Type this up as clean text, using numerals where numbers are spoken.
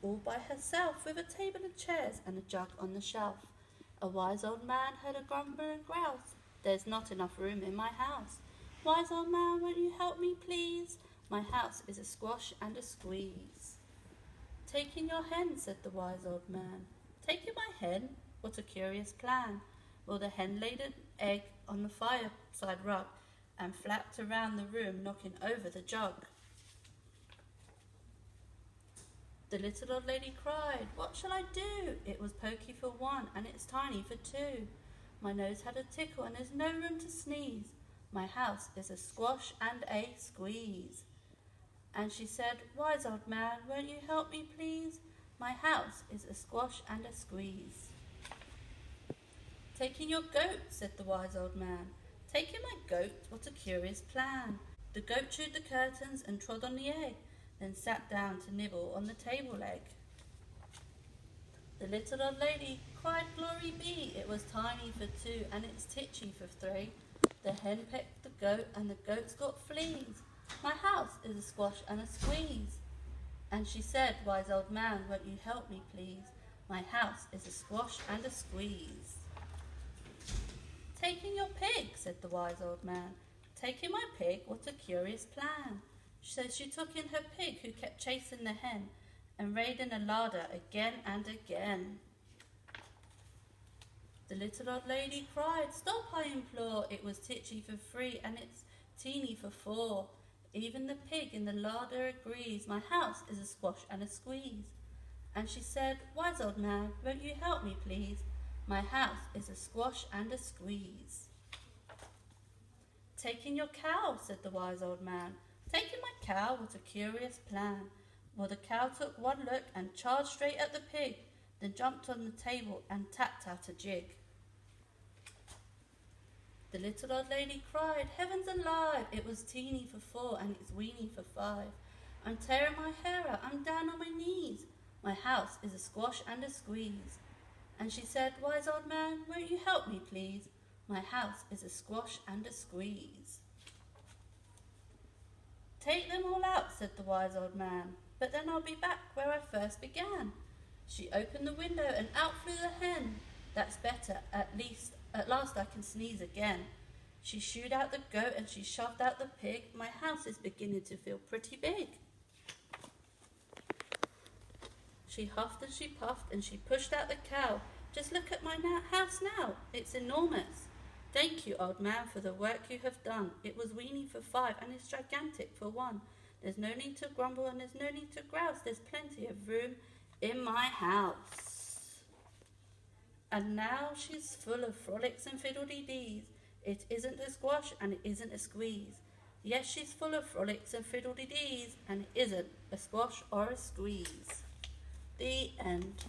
all by herself, with a table and chairs and a jug on the shelf. A wise old man heard a grumble and grouse. There's not enough room in my house. Wise old man, won't you help me, please? My house is a squash and a squeeze. Taking your hen, said the wise old man. Taking my hen? What a curious plan. Well, the hen laid an egg on the fireside rug and flapped around the room, knocking over the jug. The little old lady cried, what shall I do? It was pokey for one and it's tiny for two. My nose had a tickle and there's no room to sneeze. My house is a squash and a squeeze. And she said, wise old man, won't you help me, please? My house is a squash and a squeeze. Taking your goat, said the wise old man. Taking my goat, what a curious plan. The goat chewed the curtains and trod on the egg, then sat down to nibble on the table leg. The little old lady cried, glory be, it was tiny for two and it's titchy for three. The hen pecked the goat and the goat's got fleas. My house is a squash and a squeeze. And she said, wise old man, won't you help me, please? My house is a squash and a squeeze. Taking your pig, said the wise old man. Taking my pig, what a curious plan. So she took in her pig, who kept chasing the hen, and raiding a larder again and again. The little old lady cried, stop, I implore, it was titchy for three and it's teeny for four. Even the pig in the larder agrees, my house is a squash and a squeeze. And she said, wise old man, won't you help me, please? My house is a squash and a squeeze. Taking your cow, said the wise old man. Taking my cow, what a curious plan. Well, the cow took one look and charged straight at the pig, then jumped on the table and tapped out a jig. The little old lady cried, heavens alive, it was teeny for four and it's weeny for five. I'm tearing my hair out, I'm down on my knees. My house is a squash and a squeeze. And she said, wise old man, won't you help me, please? My house is a squash and a squeeze. Take them all out, said the wise old man, but then I'll be back where I first began. She opened the window and out flew the hen. That's better, at last I can sneeze again. She shooed out the goat and she shoved out the pig. My house is beginning to feel pretty big. She huffed and she puffed and she pushed out the cow. Just look at my house now, it's enormous. Thank you, old man, for the work you have done. It was weeny for five and it's gigantic for one. There's no need to grumble and there's no need to grouse. There's plenty of room in my house. And now she's full of frolics and fiddle-dee-dees. It isn't a squash and it isn't a squeeze. Yes, she's full of frolics and fiddle-dee-dees and it isn't a squash or a squeeze. The end.